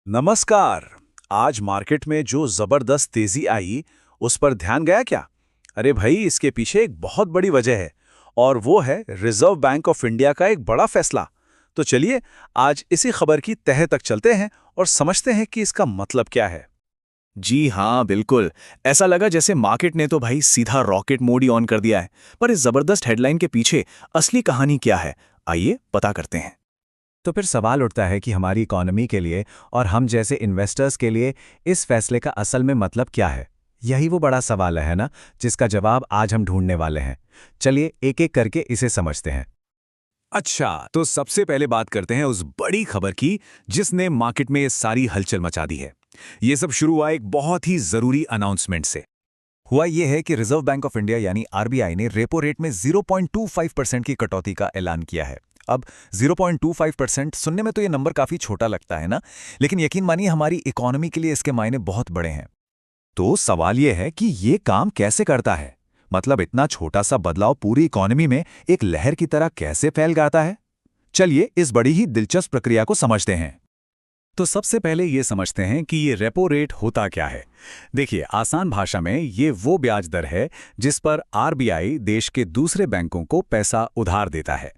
नमस्कार। आज मार्केट में जो जबरदस्त तेजी आई, उस पर ध्यान गया क्या? अरे भाई, इसके पीछे एक बहुत बड़ी वजह है और वो है रिजर्व बैंक ऑफ इंडिया का एक बड़ा फैसला। तो चलिए आज इसी खबर की तह तक चलते हैं और समझते हैं कि इसका मतलब क्या है। जी हाँ, बिल्कुल। ऐसा लगा जैसे मार्केट ने तो भाई सीधा रॉकेट मोड ही ऑन कर दिया है। पर इस जबरदस्त हेडलाइन के पीछे असली कहानी क्या है, आइए पता करते हैं। तो फिर सवाल उठता है कि हमारी इकोनॉमी के लिए और हम जैसे इन्वेस्टर्स के लिए इस फैसले का असल में मतलब क्या है। यही वो बड़ा सवाल है ना, जिसका जवाब आज हम ढूंढने वाले हैं। चलिए एक एक करके इसे समझते हैं। अच्छा, तो सबसे पहले बात करते हैं उस बड़ी खबर की जिसने मार्केट में सारी हलचल मचा दी है। ये सब शुरू हुआ एक बहुत ही जरूरी अनाउंसमेंट से। हुआ ये है कि रिजर्व बैंक ऑफ इंडिया यानी आरबीआई ने रेपो रेट में 0.25% की कटौती का ऐलान किया है। अब 0.25% सुनने में तो ये नंबर काफी छोटा लगता है ना, लेकिन यकीन मानिए हमारी इकोनॉमी के लिए इसके मायने बहुत बड़े हैं। तो सवाल ये है कि ये काम कैसे करता है, मतलब इतना छोटा सा बदलाव पूरी इकोनॉमी में एक लहर की तरह कैसे फैल जाता है। चलिए इस बड़ी ही दिलचस्प प्रक्रिया को समझते हैं। तो सबसे पहले ये समझते हैं कि ये रेपो रेट होता क्या है। देखिए, आसान भाषा में ये वो ब्याज दर है जिस पर आरबीआई देश के दूसरे बैंकों को पैसा उधार देता है।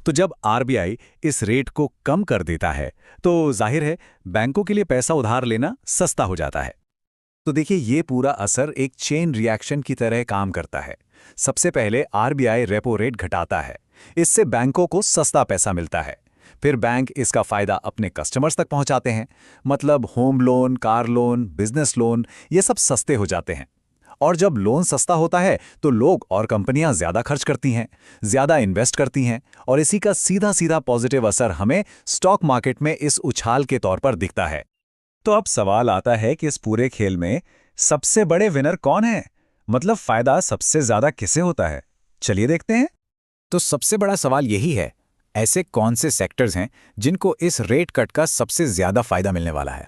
तो जब आरबीआई इस रेट को कम कर देता है तो जाहिर है बैंकों के लिए पैसा उधार लेना सस्ता हो जाता है। तो देखिए ये पूरा असर एक चेन रिएक्शन की तरह काम करता है। सबसे पहले आरबीआई रेपो रेट घटाता है, इससे बैंकों को सस्ता पैसा मिलता है। फिर बैंक इसका फायदा अपने कस्टमर्स तक पहुंचाते हैं, मतलब home loan, car loan, business loan, ये सब सस्ते हो जाते हैं। और जब लोन सस्ता होता है तो लोग और कंपनियां ज्यादा खर्च करती हैं, ज्यादा इन्वेस्ट करती हैं, और इसी का सीधा सीधा पॉजिटिव असर हमें स्टॉक मार्केट में इस उछाल के तौर पर दिखता है। तो अब सवाल आता है कि इस पूरे खेल में सबसे बड़े विनर कौन है, मतलब फायदा सबसे ज्यादा किसे होता है। चलिए देखते हैं। तो सबसे बड़ा सवाल यही है, ऐसे कौन से सेक्टर्स हैं जिनको इस रेट कट का सबसे ज्यादा फायदा मिलने वाला है।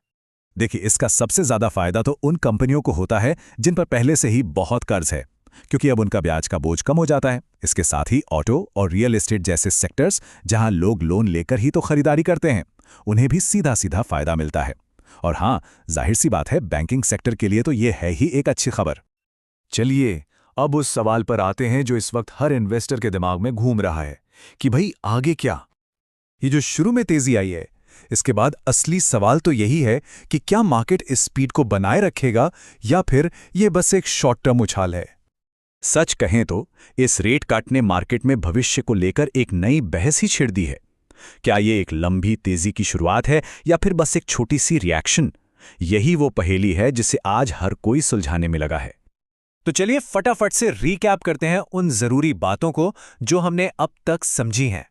देखिए, इसका सबसे ज्यादा फायदा तो उन कंपनियों को होता है जिन पर पहले से ही बहुत कर्ज है, क्योंकि अब उनका ब्याज का बोझ कम हो जाता है। इसके साथ ही ऑटो और रियल एस्टेट जैसे सेक्टर्स, जहां लोग लोन लेकर ही तो खरीदारी करते हैं, उन्हें भी सीधा सीधा फायदा मिलता है। और हाँ, जाहिर सी बात है, बैंकिंग सेक्टर के लिए तो ये है ही एक अच्छी खबर। चलिए अब उस सवाल पर आते हैं जो इस वक्त हर इन्वेस्टर के दिमाग में घूम रहा है कि भाई आगे क्या। ये जो शुरू में तेजी आई है, इसके बाद असली सवाल तो यही है कि क्या मार्केट इस स्पीड को बनाए रखेगा या फिर ये बस एक शॉर्ट टर्म उछाल है। सच कहें तो इस रेट कट ने मार्केट में भविष्य को लेकर एक नई बहस ही छेड़ दी है। क्या ये एक लंबी तेजी की शुरुआत है या फिर बस एक छोटी सी रिएक्शन? यही वो पहेली है जिसे आज हर कोई सुलझाने में लगा है। तो चलिए फटाफट से रीकैप करते हैं उन जरूरी बातों को जो हमने अब तक समझी हैं।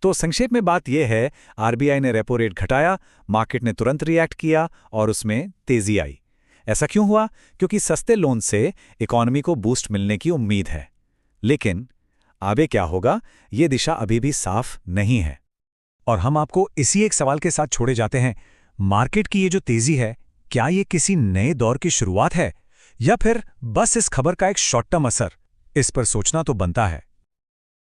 तो संक्षेप में बात यह है, आरबीआई ने रेपो रेट घटाया, मार्केट ने तुरंत रिएक्ट किया और उसमें तेजी आई। ऐसा क्यों हुआ? क्योंकि सस्ते लोन से इकोनॉमी को बूस्ट मिलने की उम्मीद है। लेकिन आगे क्या होगा, ये दिशा अभी भी साफ नहीं है। और हम आपको इसी एक सवाल के साथ छोड़े जाते हैं, मार्केट की ये जो तेजी है, क्या ये किसी नए दौर की शुरुआत है या फिर बस इस खबर का एक शॉर्ट टर्म असर? इस पर सोचना तो बनता है।